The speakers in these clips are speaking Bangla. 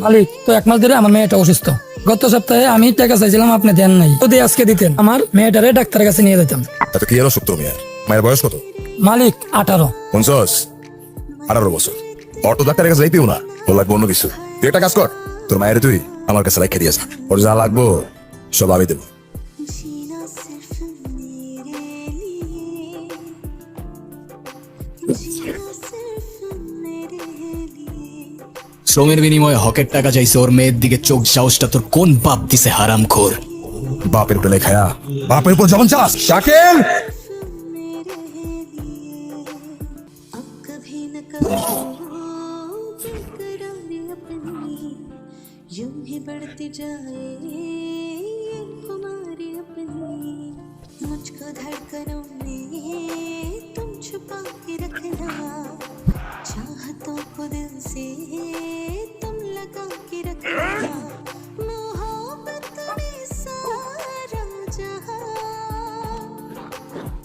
মালিক, তো 1 মাস ধরে আমার মেয়েটা অসুস্থ। গত সপ্তাহে আমি টাকা চাইছিলাম, আপনি দেন নাই। যদি আজকে দিতেন আমার মেয়েটারে ডাক্তারের কাছে নিয়ে যেতাম। এত কি অসুখ তোর মেয়ের? মায়ের বয়স কত? মালিক 18। 18 বছর। অটো ডাক্তারের কাছে যাইতেও না, ওর লাগবে অন্য কিছু। তুই একটা কাজ কর, তোর মায়ের তুই আমার কাছে রাখে দিয়েছ। ওর যা লাগবো সব আমি দেবো। শ্রমের বিনিময়ে হকের টাকা চাইছে, ওর মেয়ের দিকে চোখ সাহসটা তোর কোন বাপ দিছে হারামখোর? বাপের উপরে লেখায়া বাপের উপর যখন চাস। শাকিল, यूं ही बढ़ती जाए ये खुमारी अपनी, मुझको धड़कनों में तुम छुपा के रखना, चाहतों को दिल से तुम लगा के रखना, मोहब्बत में सारा जहां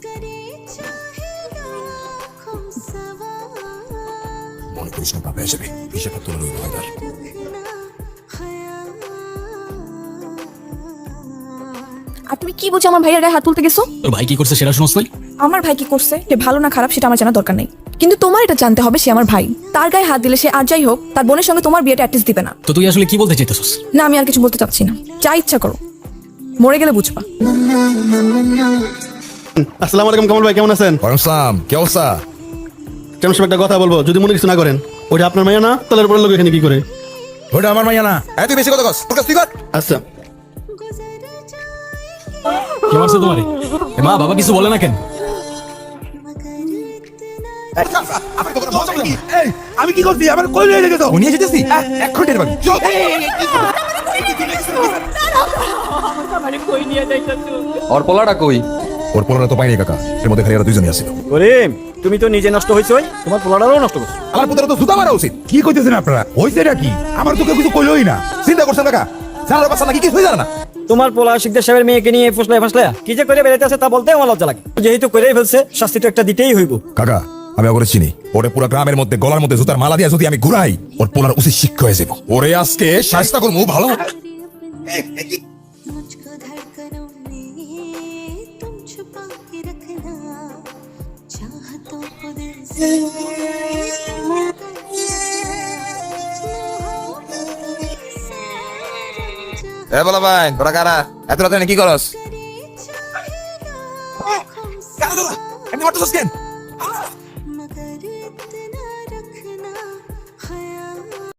करे चाहे लाखों सवाल, মনে করিস না বাবা এসে হিসেবে তুলে নেবো। रखना ख्याल। আর তুমি কি বুঝে আমার ভাইয়ের গায়ে হাত তুলতে গেছো? তোর ভাই কি করছে সেটা শুনছ তুই? আমার ভাই কি করছে, সে ভালো না খারাপ সেটা আমার জানা দরকার নেই, কিন্তু তোমার এটা জানতে হবে সে আমার ভাই। তার গায়ে হাত দিলে সে আর যাই হোক তার বোনের সঙ্গে তোমার বিয়েটা অ্যাটলিস্ট দিবে না। তো তুই আসলে কি বলতে চাইতেছিস? না, আমি আর কিছু বলতে চাচ্ছি না, যা ইচ্ছা করো, মরে গেলে বুঝবা। আসসালামু আলাইকুম কামাল ভাই, কেমন আছেন? আসসালাম, কি অবস্থা? কেমন সব একটা কথা বলবো, যদি মনে কিছু না করেন। ওইটা আপনার মাইয়া না? তাহলে পরের লোক এখানে কি করে? ওটা আমার মাইয়া না। তুই বেশি কথা কস, তুই কর। আচ্ছা, কি মারছে তোমারে? মা বাবা কিছু বলে না কেন? আমি কি করছি? আমার কই লয়ে গেছো? নিয়ে যেতেছি এখন টের পাবি। ওর পোলাটা কই? ওর পোলাটা তো পাইনি কাকা, এর মধ্যে খালি আর দুইজনই আছিল। করিম, তুমি তো নিজে নষ্ট হইছই, তোমার পোলাটারও নষ্ট করছো। আমার পুত্র তো জুতা মারা উচিত। কি কইতেছেন আপনারা? হইছেটা কি? আমার তো কেউ কিছু কইলই না। চিন্তা করছেন কাকা? জানার বাচ্চা নাকি কিছু হই জানা না? তোমার পোলা শিকদার সাহেবের মেয়েকে নিয়ে ফুসলায় ফাসলায় কি যে করে বেড়াইতে আছে তা বলতে আমার লজ্জা লাগে। যেহেতু করেই ফেলছে, শাস্তি তো একটা দিতেই হইব। কাকা, আমি ওরে চিনি। ওরে পুরো গ্রামের মধ্যে গলার মধ্যে জুতার মালা দিয়া যদি আমি ঘুরাই, ওর পোলার উচিত শিক্ষা হয়ে যাবো। ওরে আজকে শাস্তা করবো ভালো। मुझको धड़कनों में तुम छुपा के रखना, चाहतों को दिल से এ বলা ভাই, তোরা কারা? এত রাতে কি করস? करे चाहे लाखों এমনি মারতেছস কেন?